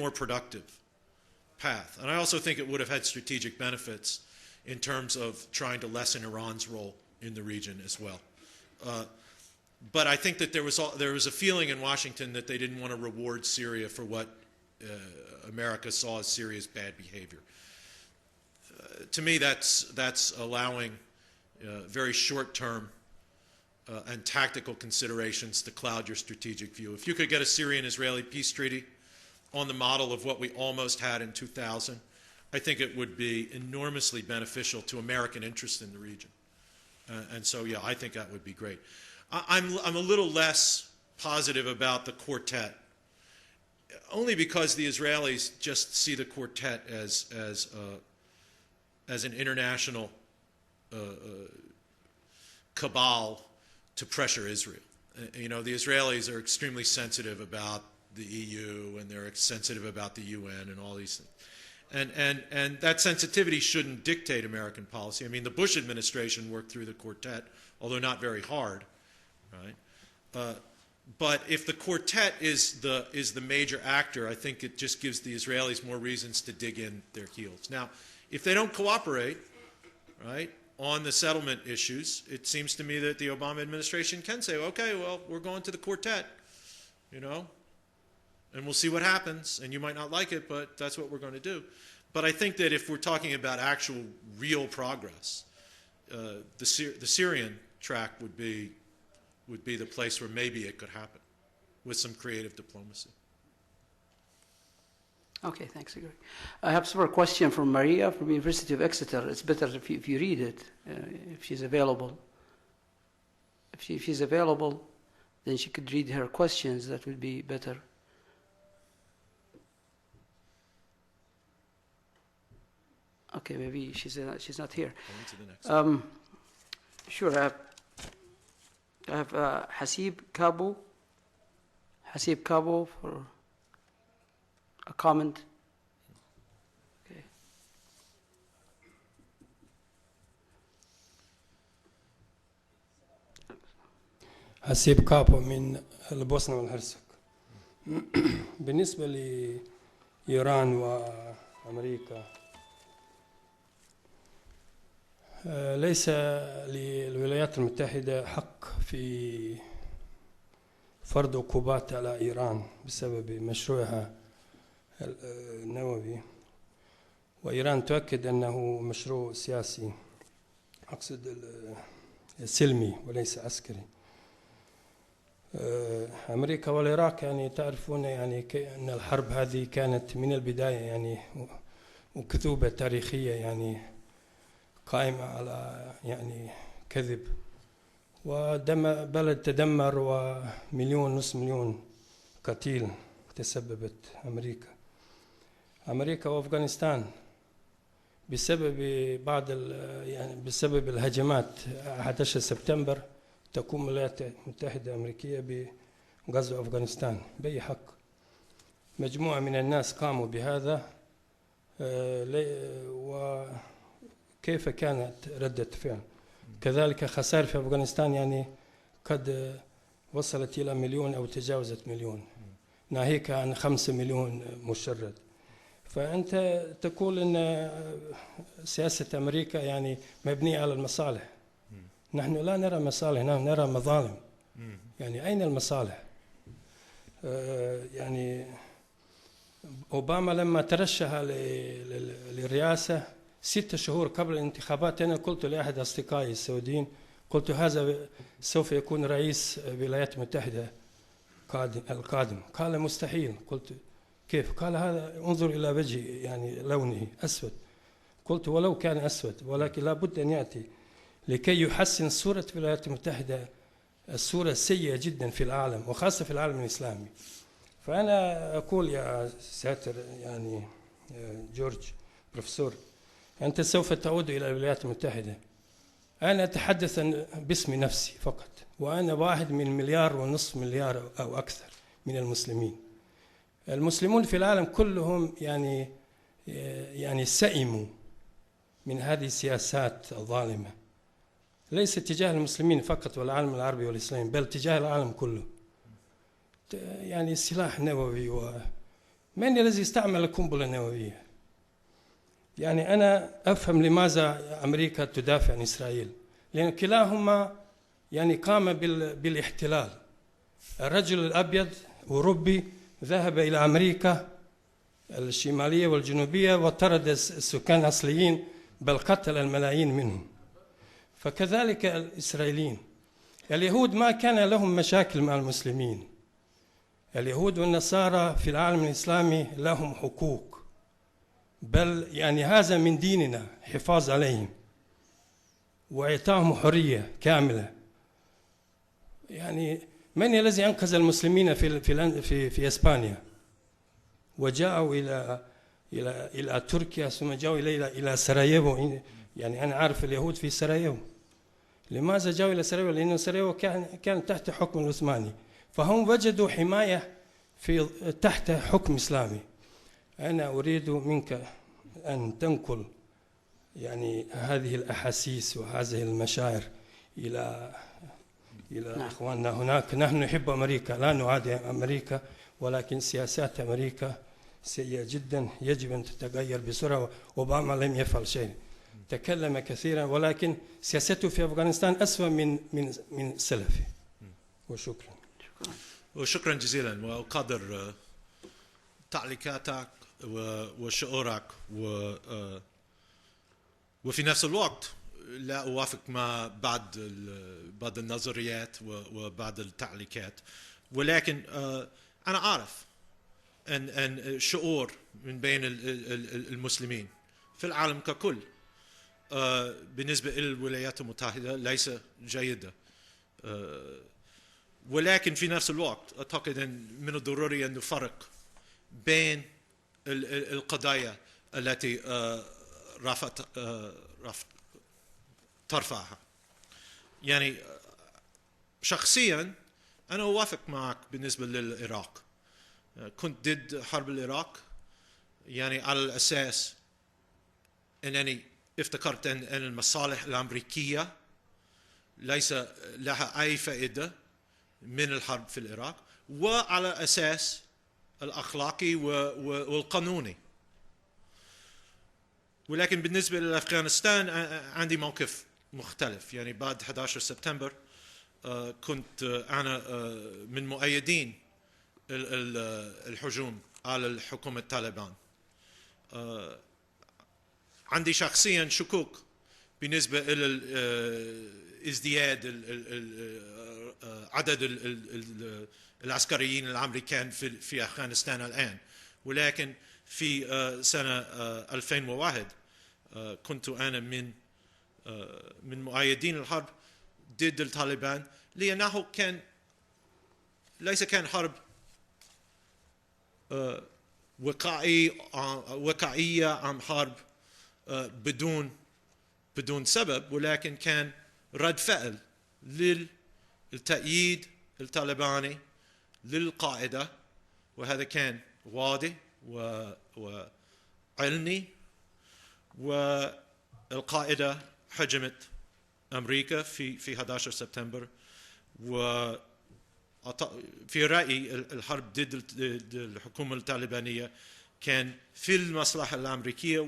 more productive path. And I also think it would have had strategic benefits in terms of trying to lessen Iran's role in the region as well. But I think that there was a feeling in Washington that they didn't want to reward Syria for what America saw as Syria's bad behavior. To me, that's allowing very short-term and tactical considerations to cloud your strategic view. If you could get a Syrian-Israeli peace treaty on the model of what we almost had in 2000, I think it would be enormously beneficial to American interest in the region. And so, yeah, I think that would be great. I'm a little less positive about the quartet, only because the Israelis just see the quartet as an international cabal to pressure Israel. You know, the Israelis are extremely sensitive about the EU, and they're sensitive about the UN and all these things. And that sensitivity shouldn't dictate American policy. I mean, the Bush administration worked through the quartet, although not very hard, right? But if the quartet is the major actor, I think it just gives the Israelis more reasons to dig in their heels. Now, if they don't cooperate, right, on the settlement issues, it seems to me that the Obama administration can say, okay, well, we're going to the quartet, you know, and we'll see what happens, and you might not like it, but that's what we're going to do. But I think that if we're talking about actual real progress, the Syrian track would be the place where maybe it could happen with some creative diplomacy. Okay, thanks, Greg. I have a question from Maria from the University of Exeter. It's better if you read it, if she's available. If she's available, then she could read her questions. That would be better. Okay, maybe she's not here. Sure, I have Hasib Kabo for a comment. Okay. حسيب كابو من البوسنة والهرسك. بالنسبة لإيران وأمريكا، ليس للولايات المتحدة حق في فرض عقوبات على إيران بسبب مشروعها النووي، وإيران تؤكد أنه مشروع سياسي، أقصد سلمي وليس عسكري. أمريكا والعراق يعني تعرفون يعني أن الحرب هذه كانت من البداية يعني وكذوبة تاريخية يعني قائمة على يعني كذب، بلد تدمر ومليون نصف مليون قتيل تسببت أمريكا وأفغانستان بسبب بسبب الهجمات 11 سبتمبر تقوم الولايات المتحدة الأمريكية بغزو أفغانستان بأي حق. مجموعة من الناس قاموا بهذا، وكيف كانت ردة فعل؟ كذلك خسائر في أفغانستان يعني قد وصلت إلى مليون أو تجاوزت مليون، ناهيك عن 5 مليون مشرد. فأنت تقول أن سياسة أمريكا يعني مبنية على المصالح. نحن لا نرى مصالح، نحن نرى مظالم. يعني أين المصالح؟ يعني أوباما لما ترشح للرئاسة 6 شهور قبل الانتخابات، أنا قلت لأحد أصدقائي السعوديين، قلت هذا سوف يكون رئيس الولايات المتحدة القادم. قال مستحيل. قلت كيف؟ قال هذا انظر إلى وجهه يعني لونه أسود. قلت ولو كان أسود، ولكن لا بد أن يأتي لكي يحسن صورة الولايات المتحدة، الصورة السيئة جدا في العالم وخاصة في العالم الإسلامي. فأنا أقول يا ساتر يعني جورج بروفيسور، أنت سوف تعود إلى الولايات المتحدة. أنا أتحدث باسم نفسي فقط، وأنا واحد من 1.5 مليار أو أكثر من المسلمين. المسلمون في العالم كلهم يعني سئموا من هذه السياسات الظالمة، ليس تجاه المسلمين فقط والعالم العربي والإسلامي، بل تجاه العالم كله. يعني سلاح نووي من الذي استعمل القنبلة النووية؟ يعني أنا أفهم لماذا أمريكا تدافع عن إسرائيل، لأن كلاهما يعني قام بالاحتلال. الرجل الأبيض أوروبي ذهب إلى أمريكا الشمالية والجنوبية وطرد السكان الأصليين، بل قتل الملايين منهم. فكذلك الإسرائيليين. اليهود ما كان لهم مشاكل مع المسلمين. اليهود والنصارى في العالم الإسلامي لهم حقوق، بل يعني هذا من ديننا حفاظ عليهم وإعطاهم حرية كاملة. يعني من الذي أنقذ المسلمين في إسبانيا وجاءوا إلى تركيا ثم جاءوا إلى سراييفو؟ يعني أنا عارف اليهود في سراييفو. لماذا جاءوا إلى سراييفو؟ لأن سراييفو كان تحت حكم العثماني، فهم وجدوا حماية تحت حكم إسلامي. أنا أريد منك أن تنقل يعني هذه الأحاسيس وهذه المشاعر إلى إخواننا هناك. نحن نحب أمريكا، لا نعادي أمريكا، ولكن سياسات أمريكا سيئة جدا، يجب أن تتغير بسرعة. أوباما لم يفعل شيء، تكلم كثيرا، ولكن سياسته في أفغانستان أسوأ من سلفه. وشكرا. وشكرا جزيلا، وأقدر تعليقاتك وشعورك، وفي نفس الوقت لا أوافق مع بعض النظريات وبعض التعليقات، ولكن أنا أعرف أن شعور من بين المسلمين في العالم ككل بالنسبة إلى الولايات المتحدة ليس جيدة، ولكن في نفس الوقت أعتقد أن من الضروري أن نفرق بين القضايا التي ترفعها. يعني شخصيا أنا أوافق معك بالنسبة للعراق. كنت ضد حرب العراق يعني على الأساس أنني افتكرت أن المصالح الأمريكية ليس لها أي فائدة من الحرب في العراق، وعلى أساس الأخلاقي والقانوني. ولكن بالنسبة لأفغانستان عندي موقف مختلف. يعني بعد 11 سبتمبر كنت أنا من مؤيدين الهجوم على الحكومة طالبان. عندي شخصيا شكوك بالنسبة إلى ازدياد عدد العسكريين الأمريكان في أفغانستان الآن، ولكن في سنة 2001 كنت أنا من مؤيدين الحرب ضد الطالبان، لأنه ليس كان حرب وقائية أم حرب بدون سبب، ولكن كان رد فعل للتأييد الطالباني للقاعدة، وهذا كان واضح وعلني. والقاعدة هجمت أمريكا في 11 سبتمبر، وفي رأيي الحرب ضد الحكومة الطالبانية كان في المصلحة الأمريكية،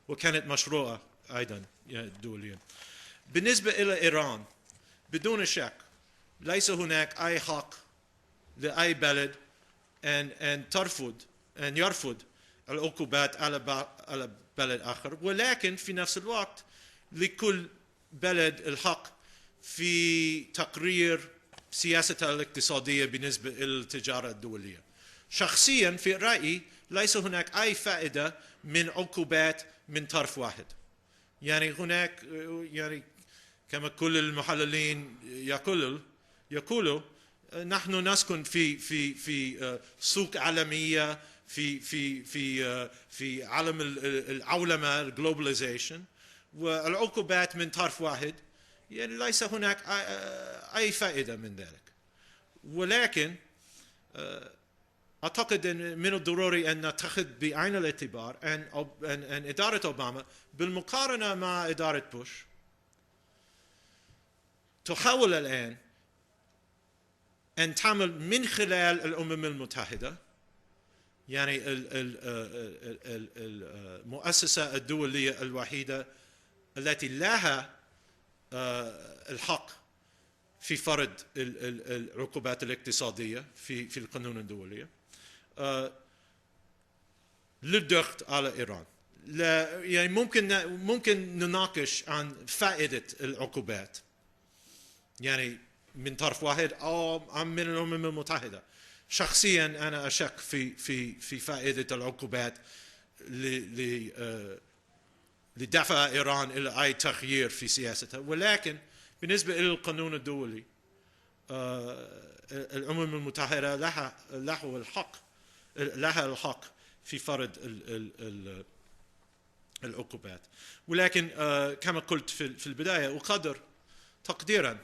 وكانت مشروعة أيضا دوليا. بالنسبة إلى إيران بدون شك ليس هناك أي حق لأي بلد أن يرفض العقوبات على بلد آخر، ولكن في نفس الوقت لكل بلد الحق في تقرير سياسته الاقتصادية بالنسبة إلى التجارة الدولية. شخصيا في رأيي ليس هناك أي فائدة من عقوبات من طرف واحد. يعني هناك كما كل المحللين يقولوا نحن نسكن في سوق عالمية، في عالم العولمة الجلوباليزيشن، والعقوبات من طرف واحد يعني ليس هناك أي فائدة من ذلك. ولكن أعتقد أن من الضروري أن نتخذ بعين الاعتبار أن إدارة أوباما بالمقارنة مع إدارة بوش تحاول الآن أن تعمل من خلال الأمم المتحدة يعني المؤسسة الدولية الوحيدة التي لها الحق في فرض العقوبات الاقتصادية في القانون الدولي للضغط على إيران. لا يعني ممكن نناقش عن فائدة العقوبات، يعني من طرف واحد أو من الأمم المتحدة. شخصيا أنا أشك في فائدة العقوبات لدفع إيران إلى أي تغيير في سياستها، ولكن بالنسبة إلى القانون الدولي الأمم المتحدة لها الحق في فرض العقوبات. ولكن كما قلت في البداية أقدر تقديرا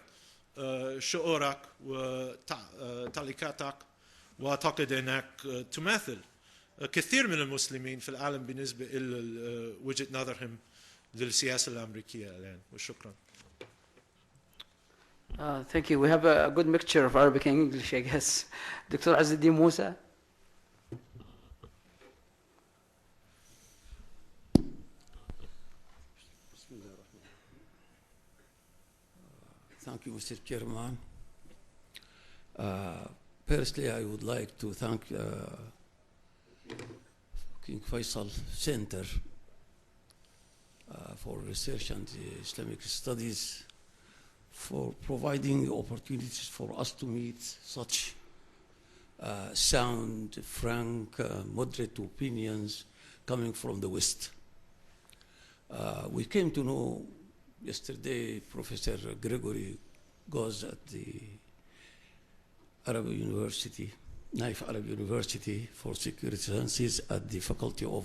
شعورك وتعليقاتك، وأعتقد أنك تماثل كثير من المسلمين في العالم بالنسبة إلى وجهة نظرهم للسياسة الأمريكية الآن. وشكرا. Thank you. We have a good mixture of Arabic and English, I guess. Dr. Azzuddin Musa. Thank you, Mr. Chairman. Firstly, I would like to thank King Faisal Center for Research and Islamic Studies for providing opportunities for us to meet such sound, frank, moderate opinions coming from the West. We came to know yesterday Professor Gregori goes at the Arab University, Naif Arab University for Security Sciences at the Faculty of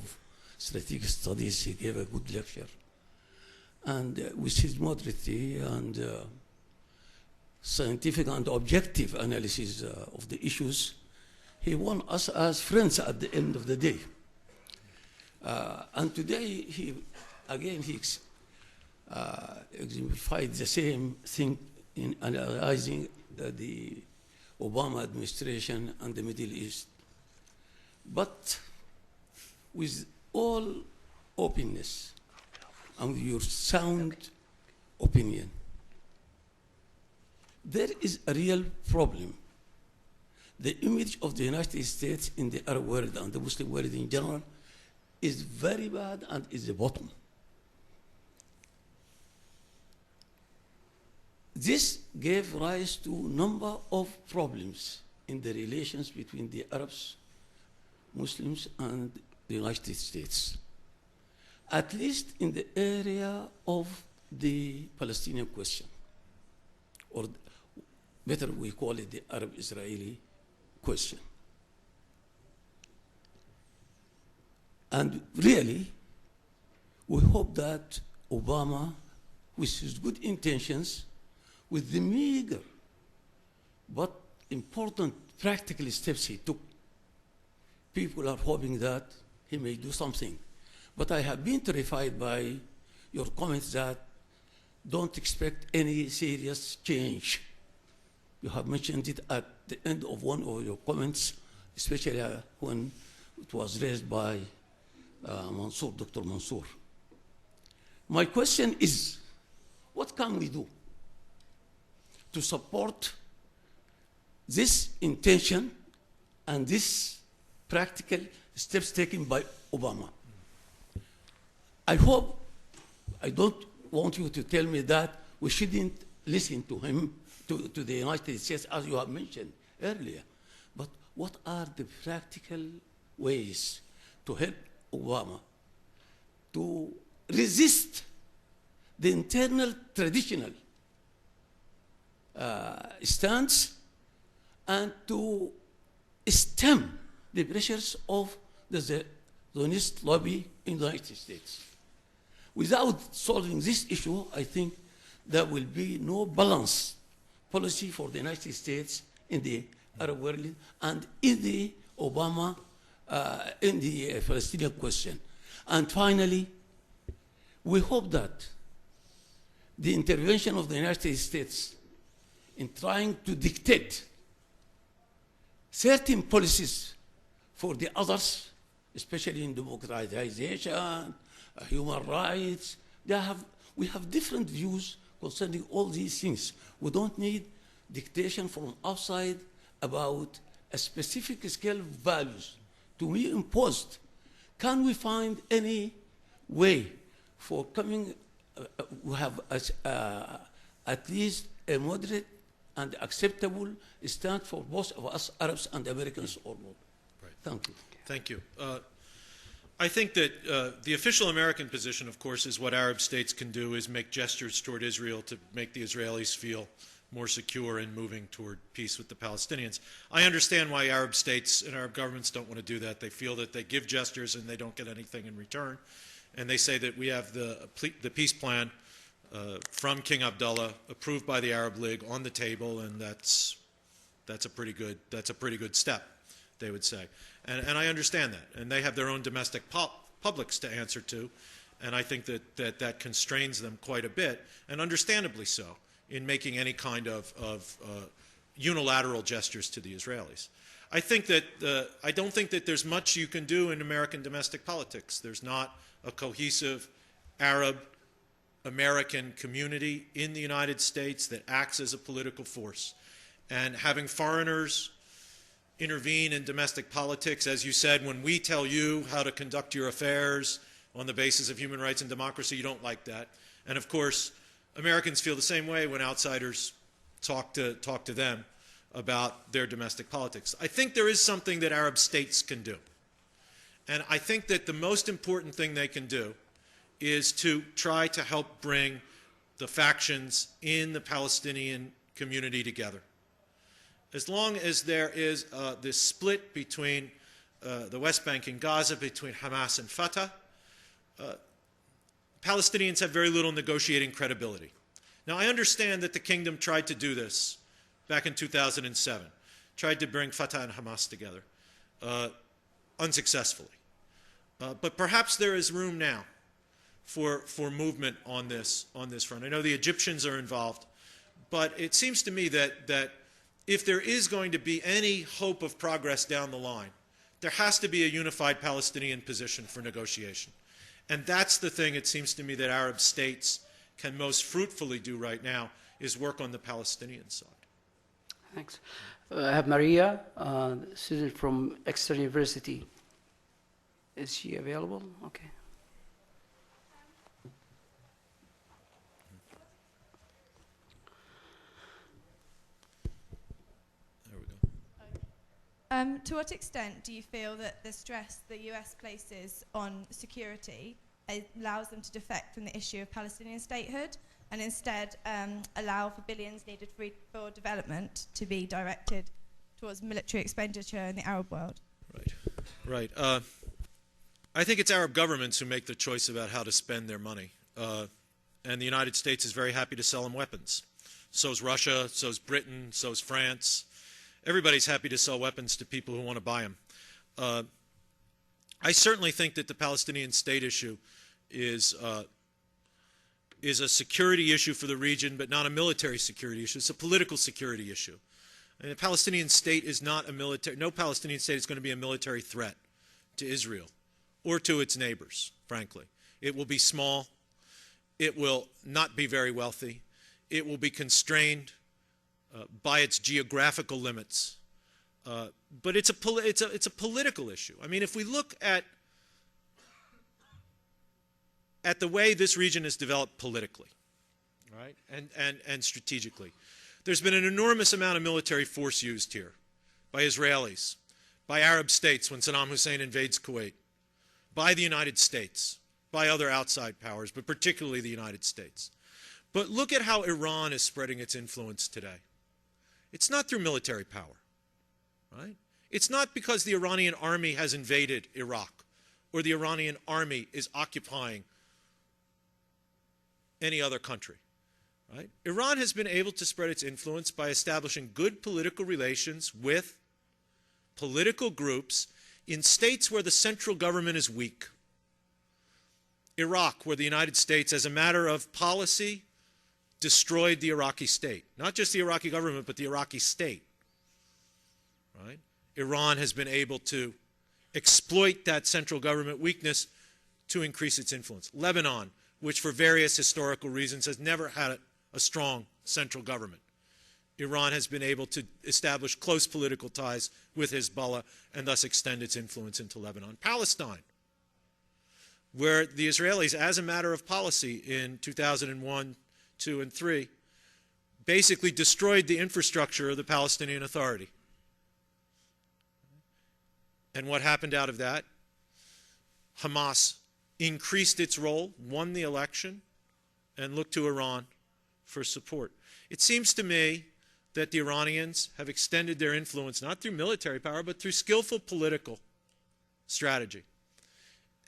Strategic Studies. He gave a good lecture. And with his moderity and scientific and objective analysis of the issues, he won us as friends at the end of the day. And today, he exemplified the same thing in analyzing the Obama administration and the Middle East. But with all openness and your sound opinion, there is a real problem. The image of the United States in the Arab world and the Muslim world in general is very bad and is the bottom. This gave rise to a number of problems in the relations between the Arabs, Muslims, and the United States, at least in the area of the Palestinian question, or better we call it the Arab-Israeli question. And really, we hope that Obama, with his good intentions, with the meager but important practical steps he took, people are hoping that he may do something. But I have been terrified by your comments that don't expect any serious change. You have mentioned it at the end of one of your comments, especially when it was raised by Dr. Mansour. My question is, what can we do to support this intention and this practical steps taken by Obama? I hope, I don't want you to tell me that we shouldn't listen to him, to the United States, as you have mentioned earlier. But what are the practical ways to help Obama to resist the internal traditional stance and to stem the pressures of the Zionist lobby in the United States? Without solving this issue, I think there will be no balanced policy for the United States in the Arab world and in the Obama, in the Palestinian question. And finally, we hope that the intervention of the United States in trying to dictate certain policies for the others, especially in democratization, human rights. We have different views concerning all these things. We don't need dictation from outside about a specific scale of values to be imposed. Can we find any way for coming, we have at least a moderate and acceptable stand for both of us, Arabs and Americans or not? Right. Thank you. Thank you. I think that the official American position, of course, is what Arab states can do is make gestures toward Israel to make the Israelis feel more secure in moving toward peace with the Palestinians. I understand why Arab states and Arab governments don't want to do that. They feel that they give gestures and they don't get anything in return. And they say that we have the peace plan from King Abdullah, approved by the Arab League, on the table, and that's a pretty good step, they would say. And I understand that. And they have their own domestic publics to answer to, and I think that constrains them quite a bit, and understandably so, in making any kind of unilateral gestures to the Israelis. I don't think that there's much you can do in American domestic politics. There's not a cohesive Arab-American community in the United States that acts as a political force. And having foreigners intervene in domestic politics, as you said, when we tell you how to conduct your affairs on the basis of human rights and democracy, you don't like that. And of course, Americans feel the same way when outsiders talk to them about their domestic politics. I think there is something that Arab states can do. And I think that the most important thing they can do is to try to help bring the factions in the Palestinian community together. As long as there is this split between the West Bank and Gaza, between Hamas and Fatah, Palestinians have very little negotiating credibility. Now, I understand that the kingdom tried to do this back in 2007, tried to bring Fatah and Hamas together, unsuccessfully. But perhaps there is room now for movement on this front. I know the Egyptians are involved, but it seems to me that if there is going to be any hope of progress down the line, there has to be a unified Palestinian position for negotiation. And that's the thing, it seems to me, that Arab states can most fruitfully do right now, is work on the Palestinian side. Thanks. I have Maria, student from Exeter University. Is she available? Okay. There we go. To what extent do you feel that the stress the US places on security allows them to defect from the issue of Palestinian statehood and instead allow for billions needed for development to be directed towards military expenditure in the Arab world? Right. I think it's Arab governments who make the choice about how to spend their money. And the United States is very happy to sell them weapons. So's Russia, so's Britain, so's France. Everybody's happy to sell weapons to people who want to buy them. I certainly think that the Palestinian state issue is a security issue for the region, but not a military security issue. It's a political security issue. And the Palestinian state is not a military, no Palestinian state is going to be a military threat to Israel or to its neighbors, frankly. It will be small. It will not be very wealthy. It will be constrained by its geographical limits. But it's a political issue. I mean, if we look at the way this region is developed politically, right, and strategically, there's been an enormous amount of military force used here by Israelis, by Arab states when Saddam Hussein invades Kuwait, by the United States, by other outside powers, but particularly the United States. But look at how Iran is spreading its influence today. It's not through military power, right? It's not because the Iranian army has invaded Iraq or the Iranian army is occupying any other country, right? Iran has been able to spread its influence by establishing good political relations with political groups in states where the central government is weak. Iraq, where the United States, as a matter of policy, destroyed the Iraqi state. Not just the Iraqi government, but the Iraqi state. Right? Iran has been able to exploit that central government weakness to increase its influence. Lebanon, which for various historical reasons has never had a strong central government. Iran has been able to establish close political ties with Hezbollah and thus extend its influence into Lebanon. Palestine, where the Israelis, as a matter of policy in 2001, 2, and 3, basically destroyed the infrastructure of the Palestinian Authority. And what happened out of that? Hamas increased its role, won the election, and looked to Iran for support. It seems to me that the Iranians have extended their influence not through military power, but through skillful political strategy.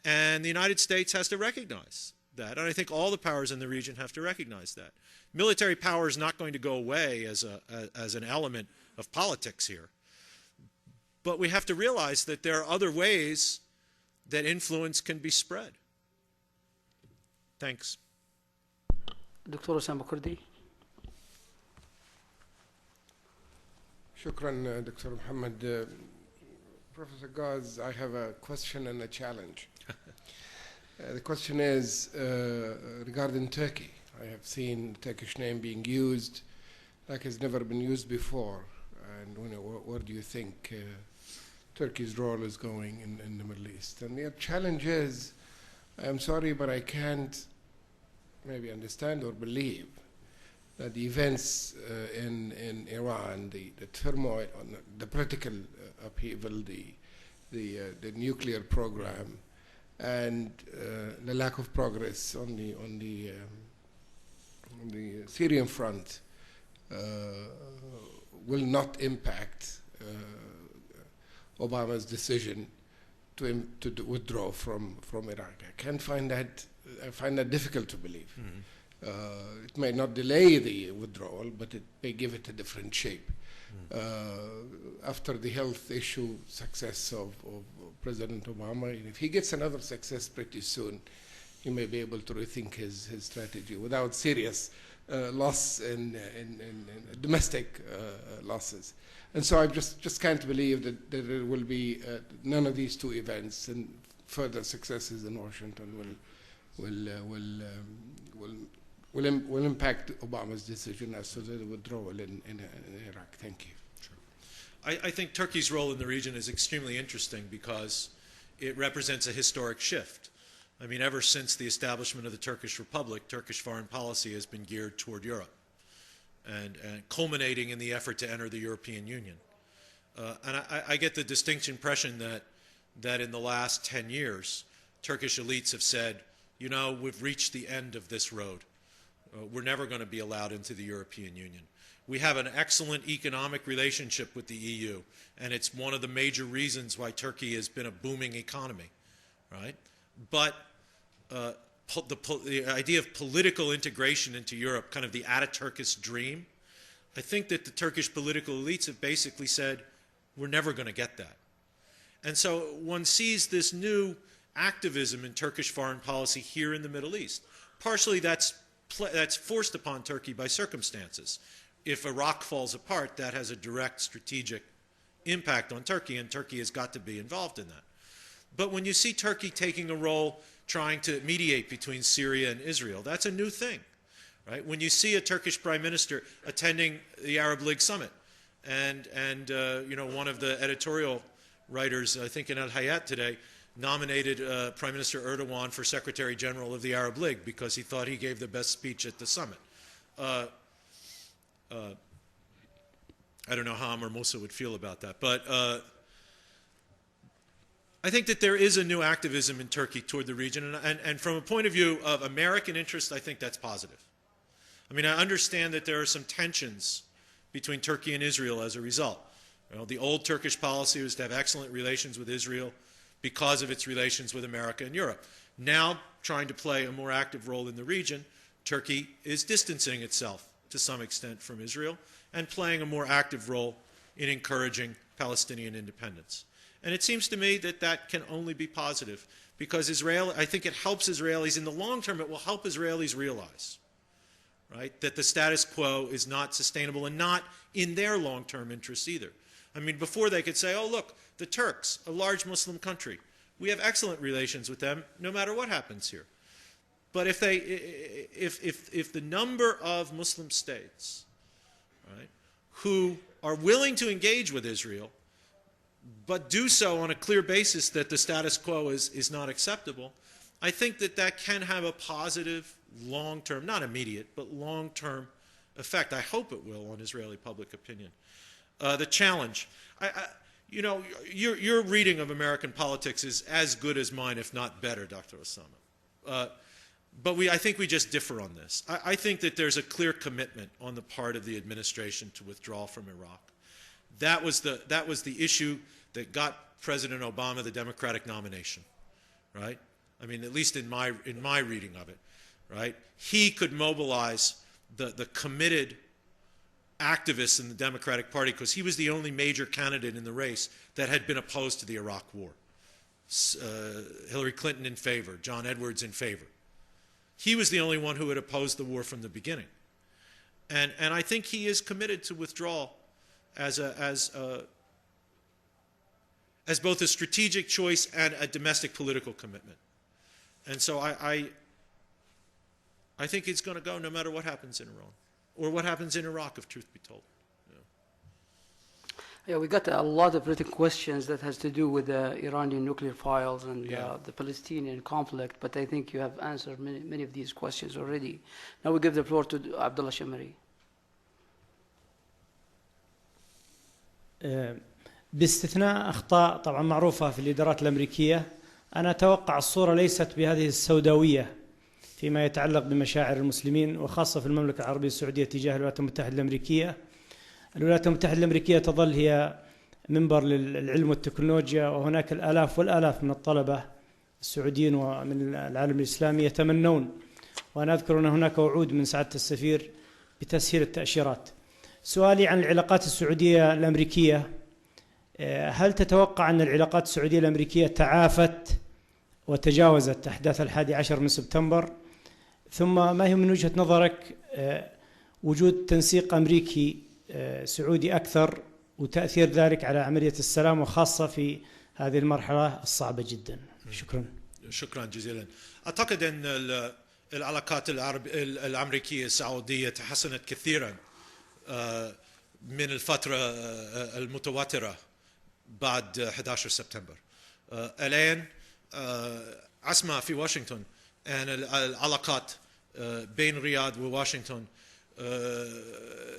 And the United States has to recognize that. And I think all the powers in the region have to recognize that. Military power is not going to go away as an element of politics here. But we have to realize that there are other ways that influence can be spread. Thanks. دكتور أسامة كردي. شكرا دكتور محمد. Professor Gaz, I have a question and a challenge. The question is regarding Turkey. I have seen the Turkish name being used like it's never been used before. And where do you think Turkey's role is going in the Middle East? And the challenge is, I'm sorry, but I can't maybe understand or believe that the events in Iran, the turmoil, the political upheaval, the nuclear program, and the lack of progress on the Syrian front will not impact Obama's decision to withdraw from Iraq. I find that difficult to believe. Mm-hmm. It may not delay the withdrawal, but it may give it a different shape. After the health issue success of President Obama, if he gets another success pretty soon, he may be able to rethink his strategy without serious loss in domestic losses. And so I just can't believe that there will be none of these two events, and further successes in Washington will impact Obama's decision as to the withdrawal in Iraq. Thank you. Sure. I think Turkey's role in the region is extremely interesting because it represents a historic shift. I mean, ever since the establishment of the Turkish Republic, Turkish foreign policy has been geared toward Europe, and culminating in the effort to enter the European Union. And I get the distinct impression that in the last 10 years, Turkish elites have said, you know, we've reached the end of this road. We're never going to be allowed into the European Union. We have an excellent economic relationship with the EU, and it's one of the major reasons why Turkey has been a booming economy, right? But the idea of political integration into Europe, kind of the Ataturkist dream, I think that the Turkish political elites have basically said, we're never going to get that. And so one sees this new activism in Turkish foreign policy here in the Middle East. Partially that's forced upon Turkey by circumstances. If Iraq falls apart, that has a direct strategic impact on Turkey, and Turkey has got to be involved in that. But when you see Turkey taking a role trying to mediate between Syria and Israel, that's a new thing, right? When you see a Turkish prime minister attending the Arab League summit, and you know, one of the editorial writers, I think in Al Hayat today, nominated Prime Minister Erdogan for Secretary General of the Arab League because he thought he gave the best speech at the summit. I don't know how Amr Moussa would feel about that, but I think that there is a new activism in Turkey toward the region, and from a point of view of American interest, I think that's positive. I mean, I understand that there are some tensions between Turkey and Israel as a result. You know, the old Turkish policy was to have excellent relations with Israel because of its relations with America and Europe. Now, trying to play a more active role in the region, Turkey is distancing itself to some extent from Israel and playing a more active role in encouraging Palestinian independence. And it seems to me that that can only be positive because I think it helps Israelis. In the long term, it will help Israelis realize, right, that the status quo is not sustainable and not in their long-term interests either. I mean, before they could say, oh, look, The Turks, a large Muslim country. We have excellent relations with them no matter what happens here. But if the number of Muslim states, right, who are willing to engage with Israel, but do so on a clear basis that the status quo is not acceptable, I think that can have a positive long-term, not immediate, but long-term effect. I hope it will on Israeli public opinion. The challenge, you know, your reading of American politics is as good as mine, if not better, Dr. Osama. But I think we just differ on this. I think that there's a clear commitment on the part of the administration to withdraw from Iraq. That was the issue that got President Obama the Democratic nomination, right? I mean, at least in my reading of it, right? He could mobilize the committed activists in the Democratic Party because he was the only major candidate in the race that had been opposed to the Iraq War. Hillary Clinton in favor, John Edwards in favor. He was the only one who had opposed the war from the beginning. And I think he is committed to withdraw as both a strategic choice and a domestic political commitment. And so I think it's going to go no matter what happens in Iran, or what happens in Iraq, if truth be told. Yeah, we got a lot of written questions that has to do with the Iranian nuclear files and the Palestinian conflict, but I think you have answered many of these questions already. Now we give the floor to Abdullah Shamari. باستثناء أخطاء طبعا معروفة في الإدارات الأمريكية، أنا أتوقع الصورة ليست بهذه السوداوية فيما يتعلق بمشاعر المسلمين وخاصة في المملكة العربية السعودية تجاه الولايات المتحدة الأمريكية. الولايات المتحدة الأمريكية تظل هي منبر للعلم والتكنولوجيا، وهناك الآلاف والآلاف من الطلبة السعوديين ومن العالم الإسلامي يتمنون، وأنا أذكر أن هناك وعود من سعادة السفير بتسهيل التأشيرات. سؤالي عن العلاقات السعودية الأمريكية، هل تتوقع أن العلاقات السعودية الأمريكية تعافت وتجاوزت أحداث 11 من سبتمبر؟ ثم ما هي من وجهة نظرك وجود تنسيق أمريكي سعودي أكثر وتأثير ذلك على عملية السلام وخاصة في هذه المرحلة الصعبة جدا؟ شكرا. شكرا جزيلا. أعتقد أن العلاقات الأمريكية السعودية تحسنت كثيرا من الفترة المتواترة بعد 11 سبتمبر. الآن أسمع في واشنطن أن العلاقات بين الرياض وواشنطن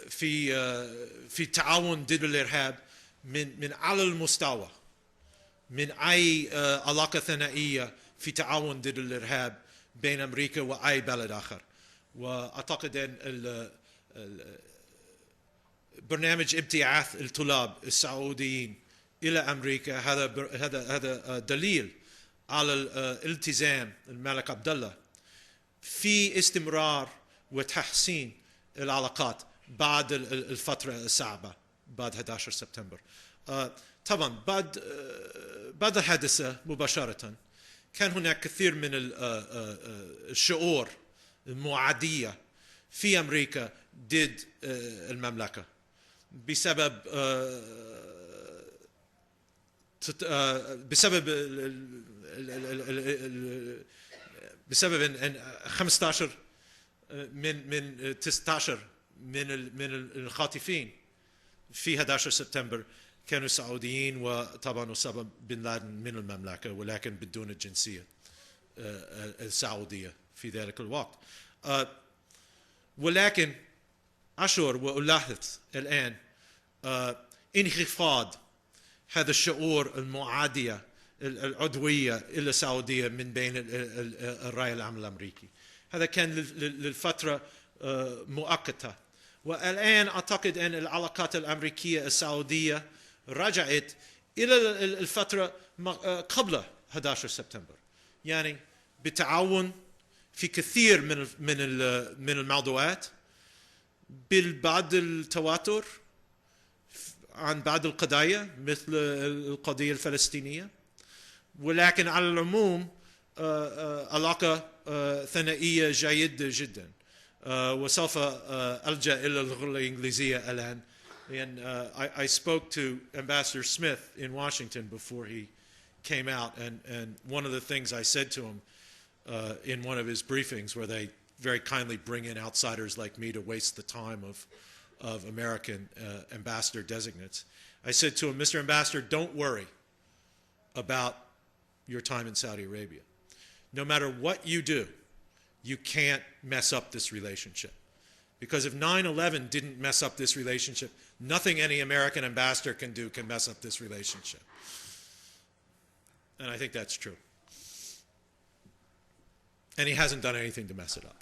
في تعاون ضد الإرهاب من أعلى المستوى من أي علاقة ثنائية في تعاون ضد الإرهاب بين أمريكا وأي بلد آخر. وأعتقد أن برنامج ابتعاث الطلاب السعوديين إلى أمريكا هذا دليل على الالتزام الملك عبد الله في استمرار وتحسين العلاقات بعد الفترة الصعبة بعد 11 سبتمبر. طبعا بعد الحادثة مباشرة كان هناك كثير من الشعور المعادية في أمريكا ضد المملكة بسبب ان 15 من 19 من الخاطفين في 11 سبتمبر كانوا سعوديين، وطبعا أسامة بن لادن من المملكة ولكن بدون الجنسية السعودية في ذلك الوقت. ولكن أشعر وألاحظ الآن انخفاض هذا الشعور المعادية العدوية إلى السعودية من بين الرأي العام الأمريكي. هذا كان للفترة مؤقتة، والآن أعتقد أن العلاقات الأمريكية السعودية رجعت إلى الفترة قبل 11 سبتمبر، يعني بالتعاون في كثير من الموضوعات، بالبعض التواتر عن بعض القضايا مثل القضية الفلسطينية، ولكن على العموم علاقة ثنائية جيدة جدا. وسوف ألجأ إلى اللغة الإنجليزية الآن And I spoke to Ambassador Smith in Washington before he came out, and one of the things I said to him in one of his briefings, where they very kindly bring in outsiders like me to waste the time of American ambassador designates, I said to him, Mr. Ambassador, don't worry about your time in Saudi Arabia. No matter what you do, you can't mess up this relationship. Because if 9/11 didn't mess up this relationship, nothing any American ambassador can do can mess up this relationship. And I think that's true. And he hasn't done anything to mess it up.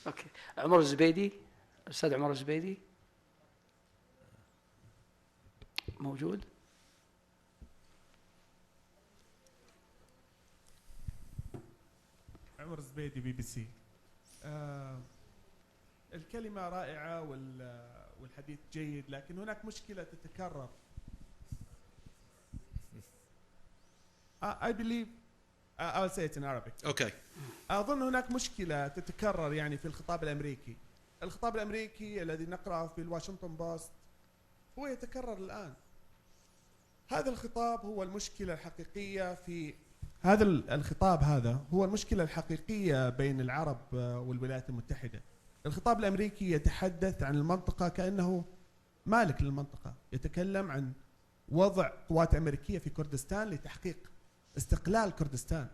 اوكي. عمر الزبيدي، الاستاذ عمر الزبيدي موجود؟ عمر الزبيدي BBC. الكلمة رائعة والحديث جيد، لكن هناك مشكلة تتكرر. I believe I'll say it in Arabic. Okay. أظن هناك مشكلة تتكرر يعني في الخطاب الأمريكي. الخطاب الأمريكي الذي نقرأه في الواشنطن بوست هو يتكرر الآن. هذا الخطاب هو المشكلة الحقيقية في هذا الخطاب، هذا هو المشكلة الحقيقية بين العرب والولايات المتحدة. الخطاب الأمريكي يتحدث عن المنطقة كأنه مالك للمنطقة، يتكلم عن وضع قوات أمريكية في كردستان لتحقيق استقلال كردستان.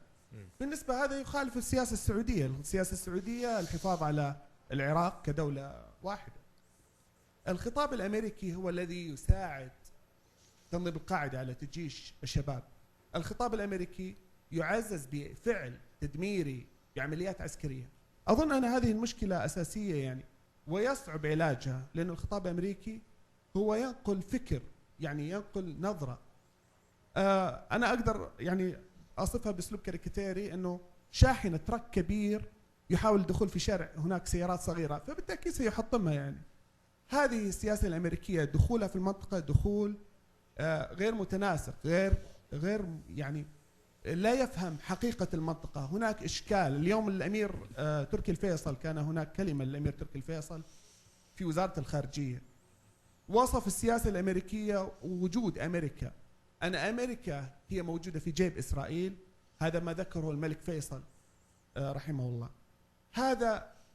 بالنسبة هذا يخالف السياسة السعودية. السياسة السعودية الحفاظ على العراق كدولة واحدة. الخطاب الأمريكي هو الذي يساعد تنظيم القاعدة على تجيش الشباب. الخطاب الأمريكي يعزز بفعل تدميري بعمليات عسكرية. أظن أن هذه المشكلة أساسية يعني، ويصعب علاجها، لأن الخطاب الأمريكي هو ينقل فكر، يعني ينقل نظرة. أنا أقدر يعني أصفها بأسلوب كاريكاتيري، أنه شاحنة ترك كبير يحاول الدخول في شارع هناك سيارات صغيرة، فبالتأكيد سيحطمها يعني. هذه السياسة الأمريكية دخولها في المنطقة دخول غير متناسق، غير يعني لا يفهم حقيقة المنطقة. هناك إشكال. اليوم الأمير تركي الفيصل، كان هناك كلمة للأمير تركي الفيصل في وزارة الخارجية، وصف السياسة الأمريكية ووجود أمريكا، أن أمريكا هي موجودة في جيب إسرائيل. هذا ما ذكره الملك فيصل رحمه الله.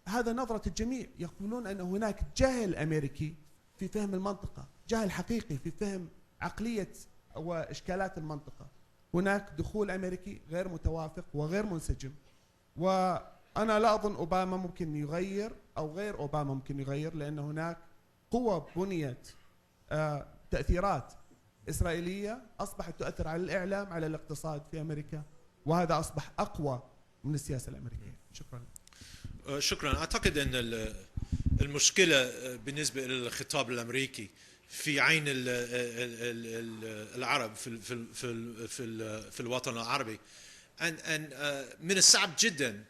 هذا نظرة الجميع، يقولون أن هناك جهل أمريكي في فهم المنطقة، جهل حقيقي في فهم عقلية وإشكالات المنطقة. هناك دخول أمريكي غير متوافق وغير منسجم. وأنا لا أظن أوباما ممكن يغير، أو غير أوباما ممكن يغير، لأن هناك قوة بنيت تأثيرات إسرائيلية أصبحت تؤثر على الإعلام، على الاقتصاد في أمريكا، وهذا أصبح أقوى من السياسة الأمريكية. شكرا. شكرا. أعتقد أن المشكلة بالنسبة للخطاب الأمريكي في عين العرب في الوطن العربي، أن من الصعب جدا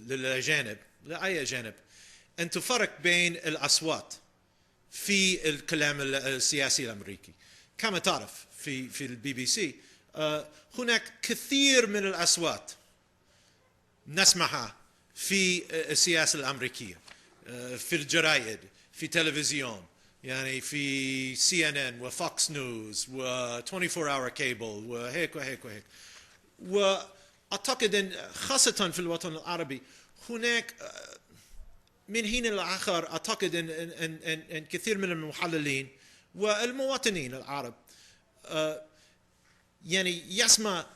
للأجانب، لأي أجانب، أن تفرق بين الأصوات في الكلام السياسي الأمريكي. كما تعرف في الBBC هناك كثير من الأصوات نسمعها في السياسة الأمريكية، في الجرائد، في تلفزيون، يعني في CNN وفوكس نيوز و24 hour cable وهيك وهيك وهيك. وأعتقد أن خاصة في الوطن العربي هناك من حين لآخر، أعتقد أن كثير من المحللين والمواطنين العرب يعني يسمع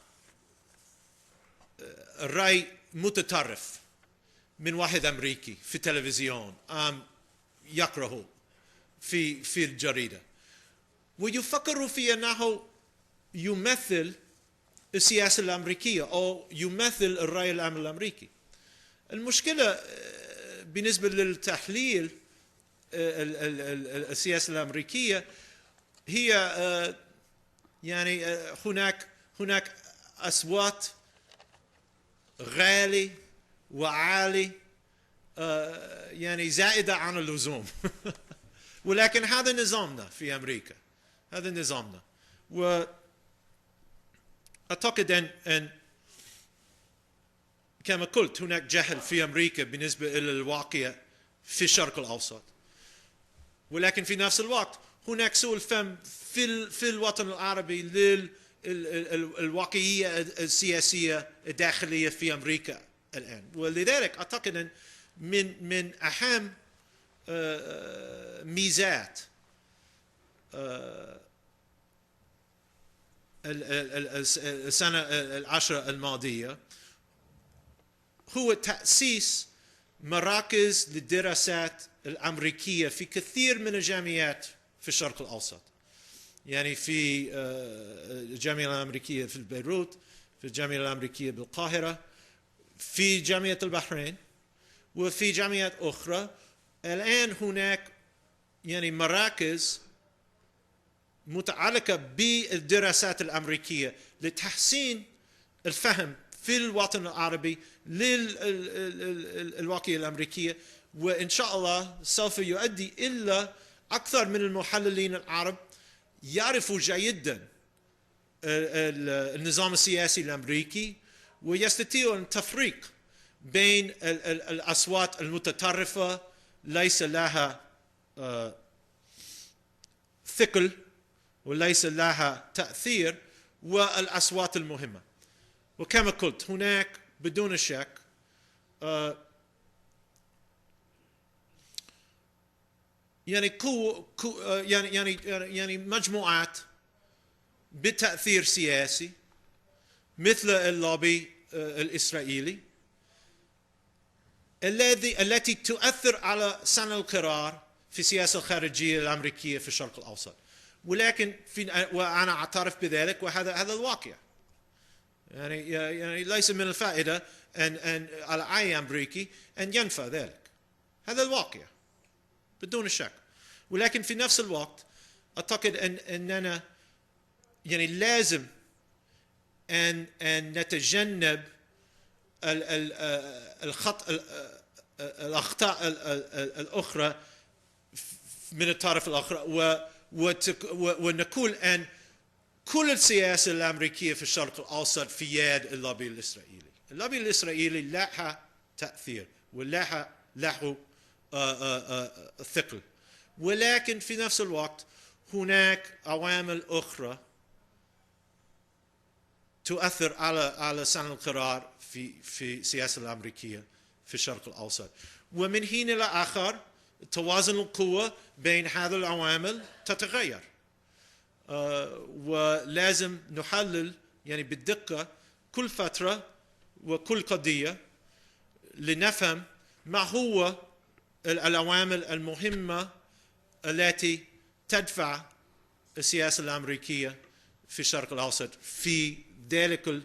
الرأي متطرف من واحد أمريكي في التلفزيون يقرأه في الجريدة، ويفكر في أنه يمثل السياسة الأمريكية أو يمثل الرأي العام الأمريكي. المشكلة بالنسبة للتحليل السياسة الأمريكية هي يعني هناك أصوات غالي وعالي يعني زائدة عن اللزوم. ولكن هذا نظامنا في أمريكا، هذا نظامنا. وأعتقد أن كما قلت هناك جهل في أمريكا بالنسبة إلى الواقع في الشرق الأوسط، ولكن في نفس الوقت هناك سوء الفهم في الوطن العربي للواقعية السياسية الداخلية في أمريكا الآن. ولذلك أعتقد أن من أهم ميزات السنة العشرة الماضية هو تأسيس مراكز للدراسات الأمريكية في كثير من الجامعات في الشرق الأوسط، يعني في الجامعة الأمريكية في بيروت، في الجامعة الأمريكية بالقاهرة، في جامعة البحرين، وفي جامعات أخرى. الآن هناك يعني مراكز متعلقة بالدراسات الأمريكية لتحسين الفهم في الوطن العربي للواقعية الأمريكية، وإن شاء الله سوف يؤدي إلى أكثر من المحللين العرب يعرفوا جيدا النظام السياسي الأمريكي ويستطيعون التفريق بين الأصوات المتطرفة ليس لها ثقل وليس لها تأثير والأصوات المهمة. وكما قلت هناك بدون شك يعني مجموعات بتأثير سياسي مثل اللوبي الإسرائيلي التي تؤثر على صنع القرار في السياسة الخارجية الأمريكية في الشرق الأوسط. ولكن وأنا أعترف بذلك، وهذا الواقع. يعني ليس من الفائدة أن على أي أمريكي أن ينفى ذلك. هذا الواقع بدون شك. ولكن في نفس الوقت أعتقد أننا يعني لازم أن نتجنب الأخطاء الأخرى من الطرف الآخر، ونقول أن كل السياسة الأمريكية في الشرق الأوسط في يد اللوبي الإسرائيلي. اللوبي الإسرائيلي له تأثير وله ثقل، ولكن في نفس الوقت هناك عوامل أخرى تؤثر على صنع القرار في السياسة الأمريكية في الشرق الأوسط. ومن حين إلى آخر توازن القوة بين هذه العوامل تتغير، ولازم نحلل يعني بالدقة كل فترة وكل قضية لنفهم ما هو العوامل المهمة التي تدفع السياسة الأمريكية في الشرق الأوسط في ذلك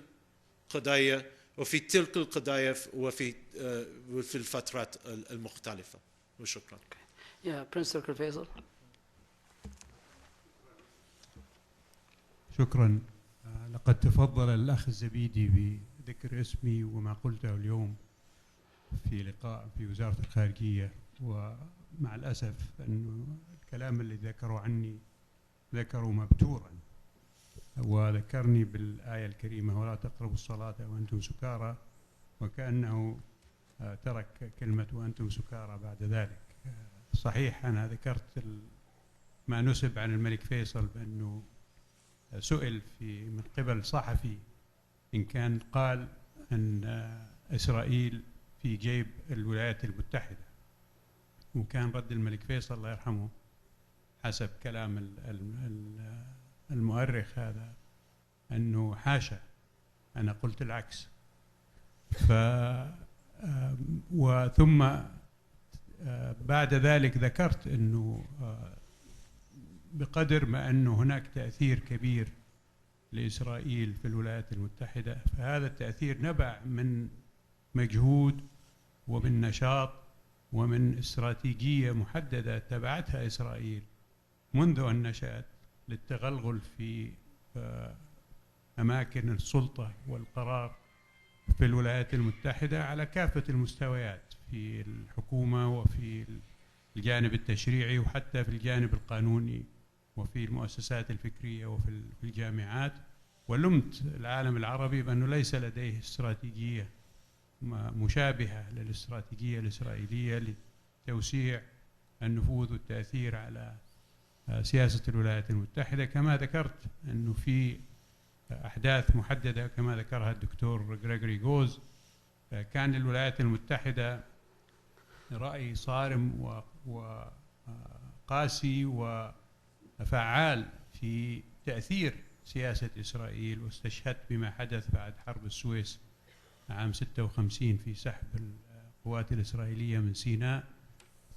القضايا وفي تلك القضايا وفي الفترات المختلفة. وشكرا. البروفيسور. شكرا. لقد تفضل الأخ الزبيدي بذكر اسمي وما قلته اليوم في لقاء في وزارة الخارجية، ومع الأسف أن الكلام اللي ذكروا عني ذكروا مبتورا، وذكرني بالآية الكريمة ولا تقربوا الصلاة وأنتم سكارى، وكأنه ترك كلمة وأنتم سكارى بعد ذلك. صحيح أنا ذكرت ما نسب عن الملك فيصل بأنه سئل من قبل صحفي إن كان قال أن إسرائيل في جيب الولايات المتحدة، وكان رد الملك فيصل الله يرحمه حسب كلام المؤرخ هذا أنه حاشا، أنا قلت العكس. وثم بعد ذلك ذكرت أنه بقدر ما أنه هناك تأثير كبير لإسرائيل في الولايات المتحدة، فهذا التأثير نبع من مجهود ومن نشاط ومن استراتيجية محددة تبعتها إسرائيل منذ أن نشأت للتغلغل في أماكن السلطة والقرار في الولايات المتحدة على كافة المستويات، في الحكومة وفي الجانب التشريعي وحتى في الجانب القانوني وفي المؤسسات الفكرية وفي الجامعات. ولمت العالم العربي بأنه ليس لديه استراتيجية مشابهة للاستراتيجية الإسرائيلية لتوسيع النفوذ والتأثير على سياسة الولايات المتحدة. كما ذكرت أنه في أحداث محددة كما ذكرها الدكتور جريجوري كان للولايات المتحدة رأي صارم وقاسي وفعال في تأثير سياسة إسرائيل، واستشهدت بما حدث بعد حرب السويس عام 56 في سحب القوات الإسرائيلية من سيناء،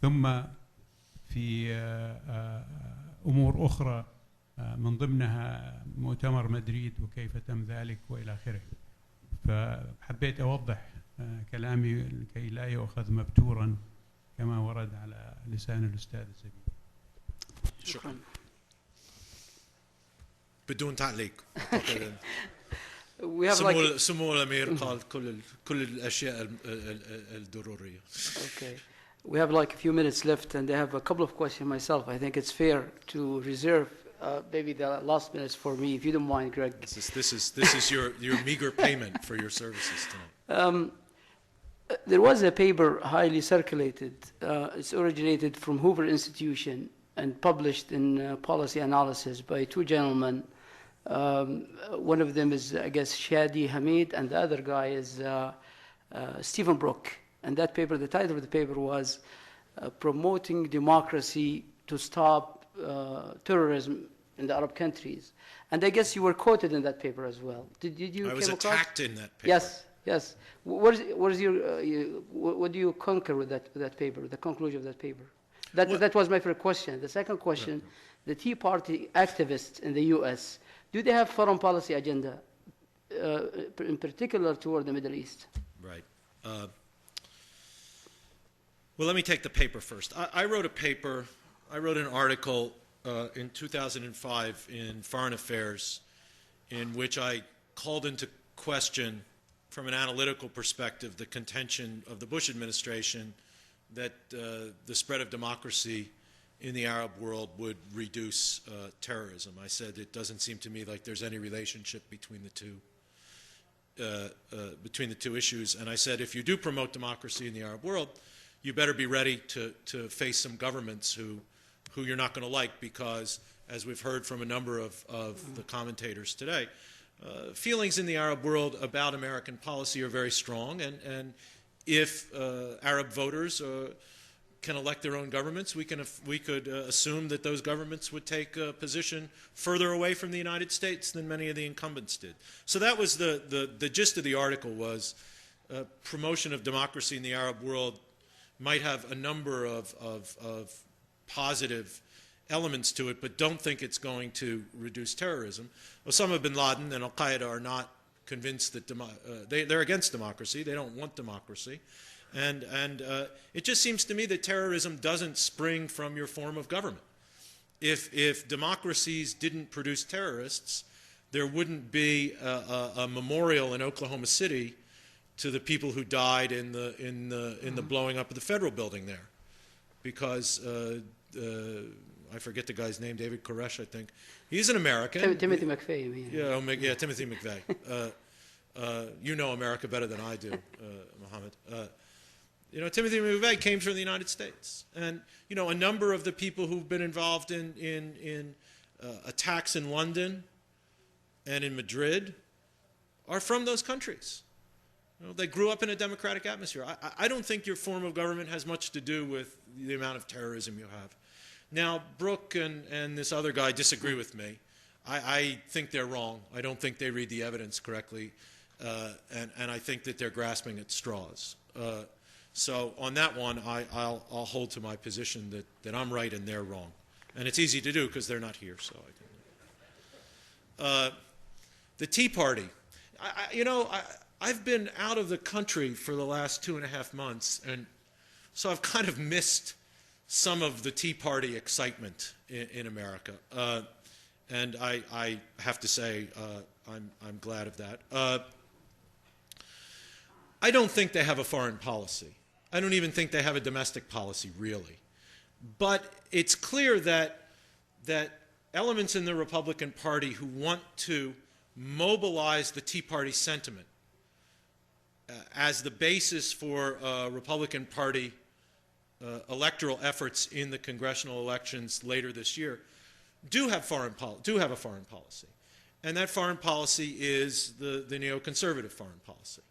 ثم في أمور أخرى من ضمنها مؤتمر مدريد وكيف تم ذلك وإلى آخره. فحبيت أوضح كلامي لكي لا يؤخذ مبتورا كما ورد على لسان الأستاذ الزبيدي. شكرا. بدون تعليق. سمو الأمير قال كل الأشياء الضرورية. Okay. We have like a few minutes left, and I have a couple of questions myself. I think it's fair to reserve maybe the last minutes for me, if you don't mind, Greg. This is your meager payment for your services tonight. There was a paper highly circulated. It's originated from Hoover Institution and published in Policy Analysis by two gentlemen. One of them is, I guess, Shadi Hamid, and the other guy is Stephen Brook. And that paper, the title of the paper was Promoting Democracy to Stop Terrorism in the Arab Countries. And I guess you were quoted in that paper as well. Did you? I was attacked in that paper. Yes. What do you concur with that paper, the conclusion of that paper? That was my first question. The second question, the Tea Party activists in the U.S., do they have foreign policy agenda, in particular toward the Middle East? Right. Well, let me take the paper first. I wrote an article in 2005 in Foreign Affairs in which I called into question, from an analytical perspective, the contention of the Bush administration that the spread of democracy in the Arab world would reduce terrorism. I said it doesn't seem to me like there's any relationship between the two issues. And I said if you do promote democracy in the Arab world, you better be ready to face some governments who you're not going to like, because, as we've heard from a number of the commentators today, feelings in the Arab world about American policy are very strong, and if Arab voters can elect their own governments, we could assume that those governments would take a position further away from the United States than many of the incumbents did. So that was the gist of the article, was promotion of democracy in the Arab world might have a number of positive elements to it, but don't think it's going to reduce terrorism. Osama bin Laden and Al-Qaeda are not convinced that they're against democracy. They don't want democracy. And it just seems to me that terrorism doesn't spring from your form of government. If democracies didn't produce terrorists, there wouldn't be a memorial in Oklahoma City to the people who died in the blowing up of the federal building there, because I forget the guy's name, David Koresh, I think. He's an American. Timothy McVeigh, you mean? Yeah, Timothy McVeigh. You know America better than I do, Mohammed. Timothy McVeigh came from the United States, and a number of the people who've been involved in attacks in London and in Madrid are from those countries. They grew up in a democratic atmosphere. I don't think your form of government has much to do with the amount of terrorism you have. Now, Brooke and this other guy disagree with me. I think they're wrong. I don't think they read the evidence correctly, and I think that they're grasping at straws. So on that one, I'll hold to my position that I'm right and they're wrong. And it's easy to do because they're not here. So I can. The Tea Party. I've been out of the country for the last 2.5 months, and so I've kind of missed some of the Tea Party excitement in America. And I have to say I'm glad of that. I don't think they have a foreign policy. I don't even think they have a domestic policy, really. But it's clear that elements in the Republican Party who want to mobilize the Tea Party sentiment as the basis for Republican Party electoral efforts in the congressional elections later this year, do have a foreign policy. And that foreign policy is the neoconservative foreign policy.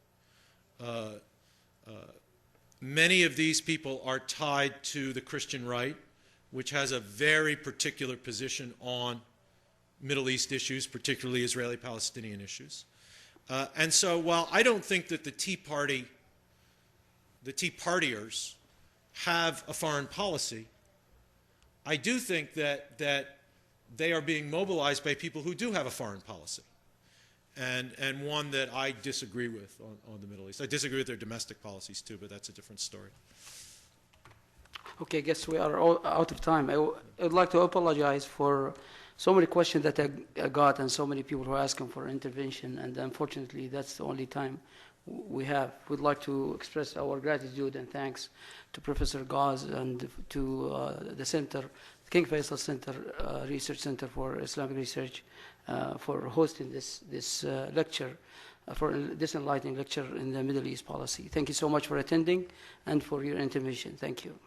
Many of these people are tied to the Christian right, which has a very particular position on Middle East issues, particularly Israeli-Palestinian issues. And so while I don't think that the Tea Partiers have a foreign policy, I do think that they are being mobilized by people who do have a foreign policy, and one that I disagree with on the Middle East. I disagree with their domestic policies too, but that's a different story. Okay, I guess we are all out of time. I would like to apologize for so many questions that I got and so many people who are asking for intervention, and unfortunately that's the only time we have. We'd like to express our gratitude and thanks to Professor Gaz and to the center, King Faisal Center, Research Center for Islamic Research, for hosting this lecture, for this enlightening lecture in the Middle East policy. Thank you so much for attending and for your intervention. Thank you.